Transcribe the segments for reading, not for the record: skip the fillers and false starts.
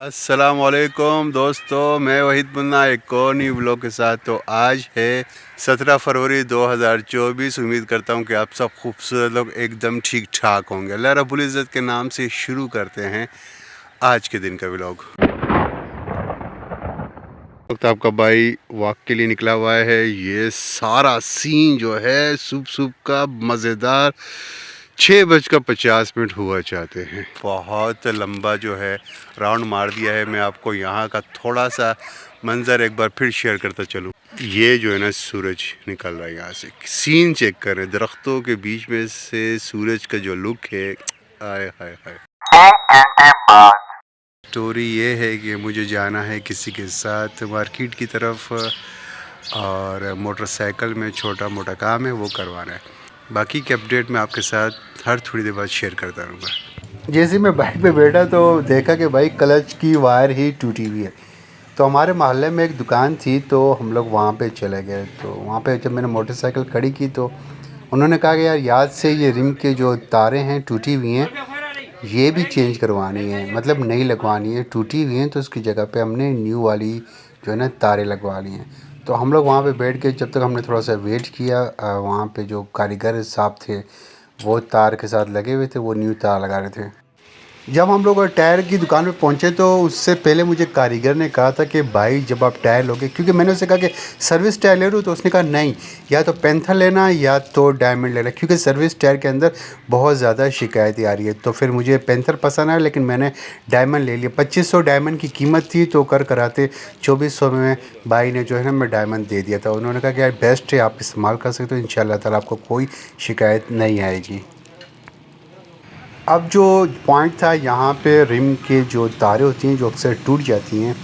अस्सलामुअलैकुम दोस्तों, मैं वहीद मुन्ना एक और न्यू ब्लॉग के साथ। तो आज है 17 फरवरी 2024। उम्मीद करता हूं कि आप सब खूबसूरत लोग एकदम ठीक ठाक होंगे। अल्लाह रब्बुल इज़्ज़त के नाम से शुरू करते हैं आज के दिन का ब्लॉग। वक्त आपका भाई वॉक के लिए निकला हुआ है। ये सारा सीन जो है सुबह का मज़ेदार 6:50 हुआ चाहते हैं। बहुत लंबा जो है राउंड मार दिया है। मैं आपको यहाँ का थोड़ा सा मंज़र एक बार फिर शेयर करता चलूँ। ये जो है ना सूरज निकल रहा है यहाँ से। सीन चेक करें, दरख्तों के बीच में से सूरज का जो लुक है, आय हाय हाय। स्टोरी ये है कि मुझे जाना है किसी के साथ मार्केट की तरफ, और मोटरसाइकिल में छोटा मोटा काम है वो करवाना है। बाकी की अपडेट मैं आपके साथ हर थोड़ी देर बाद शेयर करता रहूँगा। जैसे मैं बाइक पे बैठा तो देखा कि भाई क्लच की वायर ही टूटी हुई है। तो हमारे मोहल्ले में एक दुकान थी, तो हम लोग वहाँ पे चले गए। तो वहाँ पे जब मैंने मोटरसाइकिल खड़ी की तो उन्होंने कहा कि यार याद से ये रिम के जो तारें हैं टूटी हुई हैं, ये भी चेंज करवानी है, मतलब नई लगवानी है। टूटी हुई हैं तो उसकी जगह पे हमने न्यू वाली जो है ना तारें लगवा ली हैं। तो हम लोग वहाँ पे बैठ के जब तक हमने थोड़ा सा वेट किया, वहाँ पे जो कारीगर साहब थे वो तार के साथ लगे हुए थे, वो न्यू तार लगा रहे थे। जब हम लोग टायर की दुकान पे पहुंचे तो उससे पहले मुझे कारीगर ने कहा था कि भाई जब आप टायर लोगे, क्योंकि मैंने उससे कहा कि सर्विस टायर ले लूँ, तो उसने कहा नहीं, या तो पेंथर लेना या तो डायमंड लेना, क्योंकि सर्विस टायर के अंदर बहुत ज़्यादा शिकायतें आ रही है। तो फिर मुझे पेंथर पसंद आया, लेकिन मैंने डायमंड ले लिया। 2500 डायमंड की कीमत थी, तो कर कराते 2400 में भाई ने जो है ना मैं डायमंड दे दिया था। उन्होंने कहा कि यार बेस्ट है, आप इस्तेमाल कर सकते हो, इंशाल्लाह ताला आपको कोई शिकायत नहीं आएगी। अब जो पॉइंट था यहाँ पे, रिम के जो तारें होती हैं जो अक्सर टूट जाती हैं,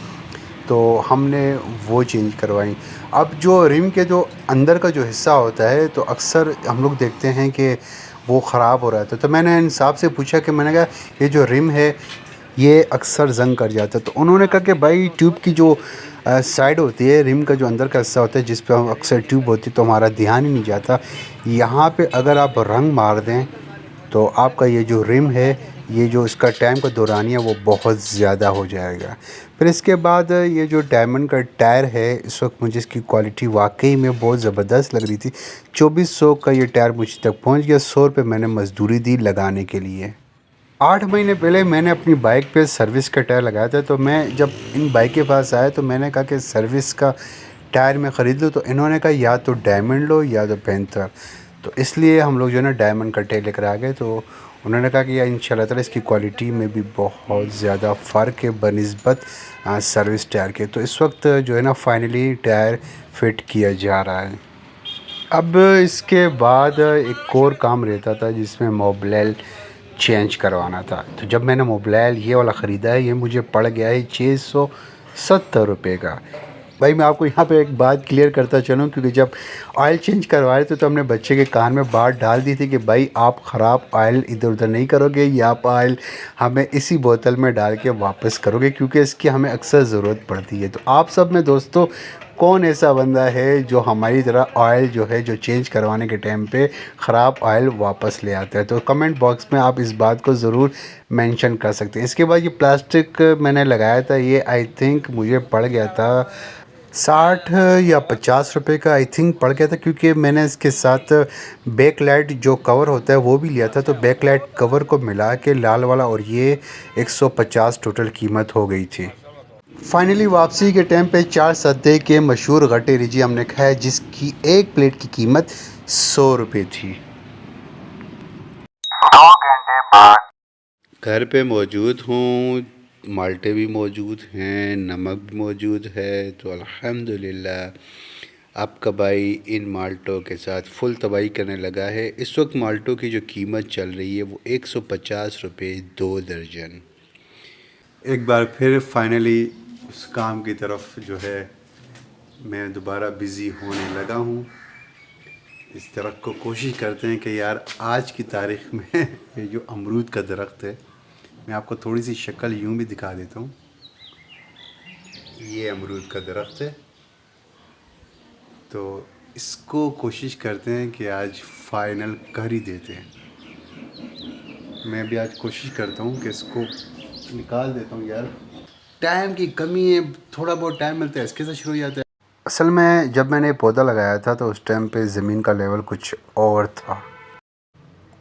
तो हमने वो चेंज करवाई। अब जो रिम के जो अंदर का जो हिस्सा होता है, तो अक्सर हम लोग देखते हैं कि वो ख़राब हो रहा था। तो मैंने इन साहब से पूछा कि मैंने कहा ये जो रिम है ये अक्सर जंग कर जाता है। तो उन्होंने कहा कि भाई ट्यूब की जो साइड होती है, रिम का जो अंदर का हिस्सा होता है जिस पे अक्सर ट्यूब होती है, तो हमारा ध्यान ही नहीं जाता। यहाँ पे अगर आप रंग मार दें तो आपका ये जो रिम है, ये जो इसका टाइम का दौरानिया वो बहुत ज़्यादा हो जाएगा। फिर इसके बाद ये जो डायमंड का टायर है, इस वक्त मुझे इसकी क्वालिटी वाकई में बहुत ज़बरदस्त लग रही थी। 2400 का ये टायर मुझ तक पहुंच गया। 100 रुपये मैंने मज़दूरी दी लगाने के लिए। 8 महीने पहले मैंने अपनी बाइक पे सर्विस का टायर लगाया था। तो मैं जब इन बाइक के पास आया तो मैंने कहा कि सर्विस का टायर मैं ख़रीद लूँ, तो इन्होंने कहा या तो डायमंड लो या तो पेंथर। तो इसलिए हम लोग जो है ना डायमंड का टायर लेकर आ गए। तो उन्होंने कहा कि यार इंशाल्लाह ताला इसकी क्वालिटी में भी बहुत ज़्यादा फ़र्क है बनिस्बत सर्विस टायर के। तो इस वक्त जो है ना फाइनली टायर फिट किया जा रहा है। अब इसके बाद एक और काम रहता था जिसमें मोबिल चेंज करवाना था। तो जब मैंने मोबिल ये वाला ख़रीदा है, ये मुझे पड़ गया है 670 रुपये का। भाई मैं आपको यहाँ पे एक बात क्लियर करता चलूँ, क्योंकि जब ऑयल चेंज करवाए थे तो हमने बच्चे के कान में बात डाल दी थी कि भाई आप ख़राब ऑयल इधर उधर नहीं करोगे, या आप ऑयल हमें इसी बोतल में डाल के वापस करोगे, क्योंकि इसकी हमें अक्सर ज़रूरत पड़ती है। तो आप सब में दोस्तों कौन ऐसा बंदा है जो हमारी तरह ऑयल जो है जो चेंज करवाने के टाइम पे ख़राब ऑयल वापस ले आता है? तो कमेंट बॉक्स में आप इस बात को ज़रूर मेंशन कर सकते हैं। इसके बाद ये प्लास्टिक मैंने लगाया था, ये आई थिंक मुझे पड़ गया था 60 या 50 रुपये का आई थिंक पड़ गया था, क्योंकि मैंने इसके साथ बैक लाइट जो कवर होता है वो भी लिया था। तो बैक लाइट कवर को मिला के लाल वाला और ये 150 टोटल कीमत हो गई थी। फाइनली वापसी के टाइम पे 4 सद्दे के मशहूर गट्टे रिजी हमने खाया, जिसकी एक प्लेट की कीमत 100 रुपये थी। 2 घंटे बाद घर पे मौजूद हूँ, माल्टे भी मौजूद हैं, नमक भी मौजूद है। तो अल्हम्दुलिल्लाह आपका भाई इन माल्टों के साथ फुल तबाही करने लगा है। इस वक्त माल्टों की जो कीमत चल रही है वो 150 रुपये 2 दर्जन। एक बार फिर फाइनली उस काम की तरफ जो है मैं दोबारा बिज़ी होने लगा हूँ। इस दरख्त को कोशिश करते हैं कि यार आज की तारीख़ में ये जो अमरूद का दरख्त है, मैं आपको थोड़ी सी शक्ल यूँ भी दिखा देता हूँ। ये अमरूद का दरख्त है। तो इसको कोशिश करते हैं कि आज फाइनल कर ही देते हैं। मैं भी आज कोशिश करता हूँ कि इसको निकाल देता हूँ यार। टाइम की कमी है, थोड़ा बहुत टाइम मिलता है इसके साथ शुरू हो जाता है। असल में जब मैंने पौधा लगाया था तो उस टाइम पे ज़मीन का लेवल कुछ और था,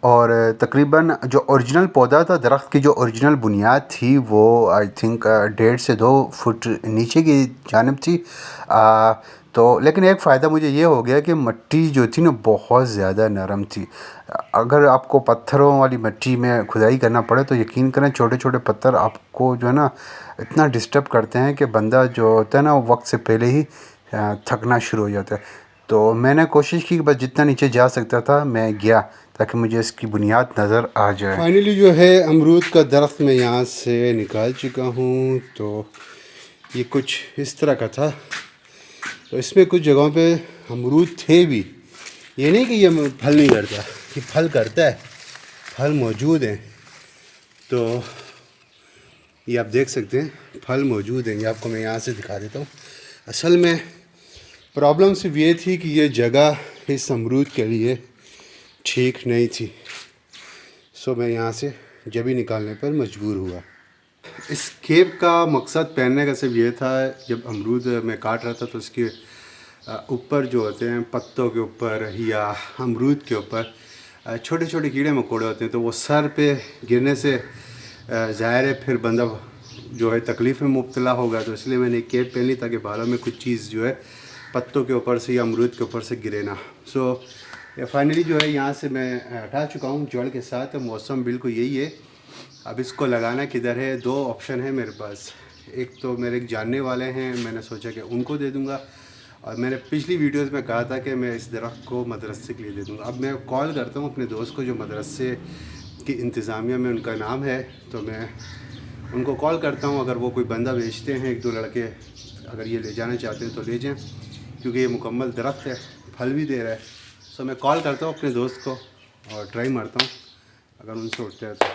और तकरीबन जो ओरिजिनल पौधा था, दरख्त की जो ओरिजिनल बुनियाद थी वो आई थिंक 1.5 से 2 फुट नीचे की जानिब थी। तो लेकिन एक फ़ायदा मुझे ये हो गया कि मिट्टी जो थी ना बहुत ज़्यादा नरम थी। अगर आपको पत्थरों वाली मिट्टी में खुदाई करना पड़े तो यकीन करें छोटे छोटे पत्थर आपको जो है ना इतना डिस्टर्ब करते हैं कि बंदा जो होता है ना वक्त से पहले ही थकना शुरू हो जाता है। तो मैंने कोशिश की कि बस जितना नीचे जा सकता था मैं गया ताकि मुझे इसकी बुनियाद नज़र आ जाए। फाइनली जो है अमरूद का दरख्त मैं यहाँ से निकाल चुका हूँ। तो ये कुछ इस तरह का था। तो इसमें कुछ जगहों पे अमरूद थे भी, ये नहीं कि ये फल नहीं करता, ये फल करता है, फल मौजूद हैं। तो ये आप देख सकते हैं फल मौजूद हैं, ये आपको मैं यहाँ से दिखा देता हूँ। असल में प्रॉब्लम सिर्फ ये थी कि ये जगह इस अमरूद के लिए ठीक नहीं थी। सो मैं यहाँ से जबी निकालने पर मजबूर हुआ। इस केप का मकसद पहनने का सिर्फ ये था, जब अमरूद मैं काट रहा था तो उसके ऊपर जो होते हैं पत्तों के ऊपर या अमरूद के ऊपर छोटे छोटे कीड़े मकोड़े होते हैं, तो वो सर पे गिरने से ज़ाहिर है फिर बंदा जो है तकलीफ़ में मुब्तला होगा। तो इसलिए मैंने एक केप पहन ली ताकि बालों में कुछ चीज़ जो है पत्तों के ऊपर से या अमरूद के ऊपर से गिरे ना। सो फाइनली जो है यहाँ से मैं हटा चुका हूँ जड़ के साथ। मौसम बिल्कुल यही है। अब इसको लगाना किधर है, दो ऑप्शन है मेरे पास। एक तो मेरे एक जानने वाले हैं, मैंने सोचा कि उनको दे दूँगा, और मैंने पिछली वीडियोस में कहा था कि मैं इस दरख्त को मदरसे के लिए दे दूँगा। अब मैं कॉल करता हूँ अपने दोस्त को जो मदरसे की इंतज़ामिया में उनका नाम है, तो मैं उनको कॉल करता हूँ। अगर वो कोई बंदा भेजते हैं, एक दो लड़के अगर ये ले जाना चाहते हैं तो ले जाएँ, क्योंकि ये मुकम्मल दरख्त है, फल भी दे रहा है। सो मैं कॉल करता हूँ अपने दोस्त को और ट्राई मारता हूँ अगर उनसे उठता है तो।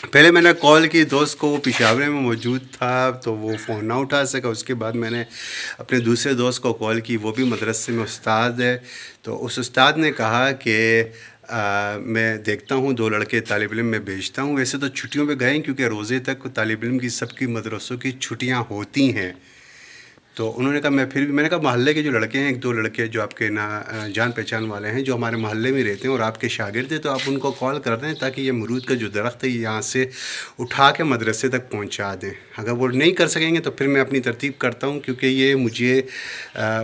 पहले मैंने कॉल की दोस्त को, वो पेशावर में मौजूद था तो वो फ़ोन ना उठा सका। उसके बाद मैंने अपने दूसरे दोस्त को कॉल की, वो भी मदरसे में उस्ताद है। तो उस उस्ताद ने कहा कि मैं देखता हूँ, दो लड़के तालिब इल्म में भेजता हूँ। वैसे तो छुट्टियों पे गए क्योंकि रोज़े तक तालिब इल्म की सबकी मदरसों की छुट्टियाँ होती हैं। तो उन्होंने कहा मैं फिर भी, मैंने कहा मोहल्ले के जो लड़के हैं, एक दो लड़के जो आपके ना जान पहचान वाले हैं जो हमारे मोहल्ले में रहते हैं और आपके शागिर्द हैं, तो आप उनको कॉल कर दें ताकि ये अमरूद का जो दरख्त है ये यहाँ से उठा के मदरसे तक पहुँचा दें। अगर वो नहीं कर सकेंगे तो फिर मैं अपनी तरतीब करता हूँ, क्योंकि ये मुझे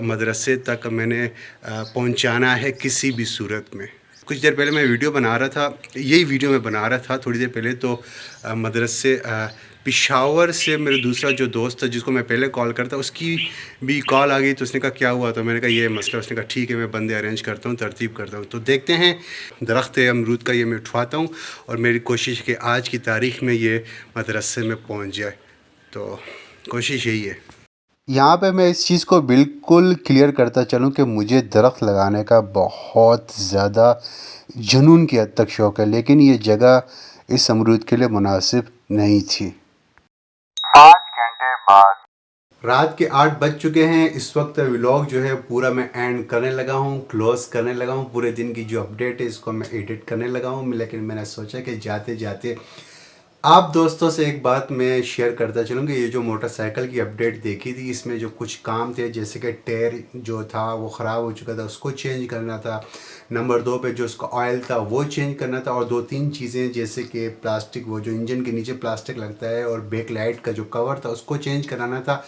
मदरसे तक मैंने पहुँचाना है किसी भी सूरत में। कुछ देर पहले मैं वीडियो बना रहा था, यही वीडियो मैं बना रहा था थोड़ी देर पहले, तो मदरसे पेशावर से मेरा दूसरा जो दोस्त था जिसको मैं पहले कॉल करता, उसकी भी कॉल आ गई। तो उसने कहा क्या हुआ, तो मैंने कहा ये मसला। उसने कहा ठीक है मैं बंदे अरेंज करता हूँ, तरतीब करता हूँ। तो देखते हैं, दरख्त अमरूद का ये मैं उठवाता हूँ और मेरी कोशिश है कि आज की तारीख़ में ये मदरसे में पहुँच जाए। तो कोशिश यही है। यहाँ पे मैं इस चीज़ को बिल्कुल क्लियर करता चलूँ कि मुझे दरख्त लगाने का बहुत ज़्यादा जुनून की हद तक शौक़ है, लेकिन ये जगह इस अमरूद के लिए मुनासिब नहीं थी। 5 घंटे बाद रात के 8 बज चुके हैं। इस वक्त व्लॉग जो है पूरा मैं एंड करने लगा हूँ, क्लोज़ करने लगा हूँ। पूरे दिन की जो अपडेट है इसको मैं एडिट करने लगा हूँ, लेकिन मैंने सोचा कि जाते जाते आप दोस्तों से एक बात मैं शेयर करता चलूँ कि ये जो मोटरसाइकिल की अपडेट देखी थी, इसमें जो कुछ काम थे, जैसे कि टायर जो था वो ख़राब हो चुका था, उसको चेंज करना था। नंबर 2 पे जो उसका ऑयल था वो चेंज करना था, और 2-3 चीज़ें जैसे कि प्लास्टिक, वो जो इंजन के नीचे प्लास्टिक लगता है, और बैक लाइट का जो कवर था उसको चेंज कराना था।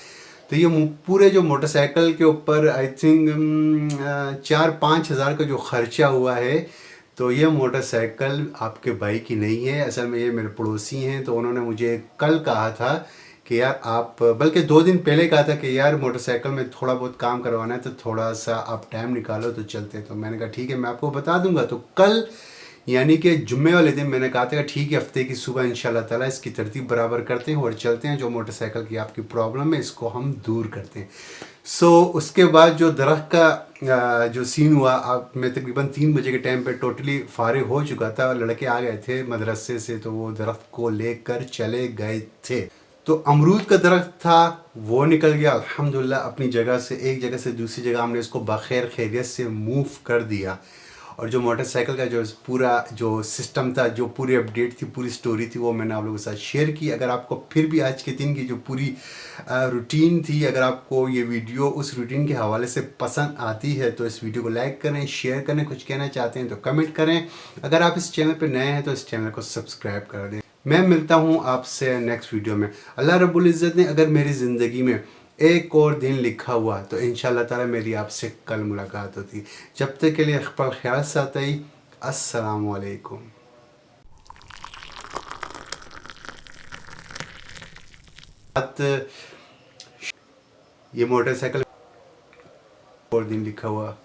तो ये पूरे जो मोटरसाइकिल के ऊपर आई थिंक 4-5 हज़ार का जो ख़र्चा हुआ है। तो ये मोटरसाइकिल आपके भाई की नहीं है, असल में ये मेरे पड़ोसी हैं। तो उन्होंने मुझे कल कहा था कि यार आप, बल्कि 2 दिन पहले कहा था कि यार मोटरसाइकिल में थोड़ा बहुत काम करवाना है, तो थोड़ा सा आप टाइम निकालो तो चलते। तो मैंने कहा ठीक है मैं आपको बता दूंगा। तो कल यानी कि जुम्मे वाले दिन मैंने कहा था ठीक है, हफ्ते की सुबह इंशाल्लाह ताला इसकी तरतीब बराबर करते हैं और चलते हैं। जो मोटरसाइकिल की आपकी प्रॉब्लम है इसको हम दूर करते हैं। सो उसके बाद जो दरख्त का जो सीन हुआ, अब मैं तकरीबन 3 बजे के टाइम पे टोटली फारिग हो चुका था। लड़के आ गए थे मदरसे से, तो वो दरख्त को लेकर चले गए थे। तो अमरूद का दरख्त था वो निकल गया अल्हम्दुलिल्लाह अपनी जगह से, एक जगह से दूसरी जगह हमने इसको बखैर खैरियत से मूव कर दिया। और जो मोटरसाइकिल का जो पूरा जो सिस्टम था, जो पूरी अपडेट थी, पूरी स्टोरी थी, वो मैंने आप लोगों के साथ शेयर की। अगर आपको फिर भी आज के दिन की जो पूरी रूटीन थी, अगर आपको ये वीडियो उस रूटीन के हवाले से पसंद आती है तो इस वीडियो को लाइक करें, शेयर करें, कुछ कहना चाहते हैं तो कमेंट करें। अगर आप इस चैनल पर नए हैं तो इस चैनल को सब्सक्राइब कर दें। मैं मिलता हूँ आपसे नेक्स्ट वीडियो में। अल्लाह रब्बुल इज़्ज़त ने अगर मेरी ज़िंदगी में एक और दिन लिखा हुआ तो इंशाअल्लाह ताला मेरी आपसे कल मुलाकात होती। जब तक के लिए अपना ख्याल साथ ही अस्सलाम वालेकुम। ये मोटरसाइकिल और दिन लिखा हुआ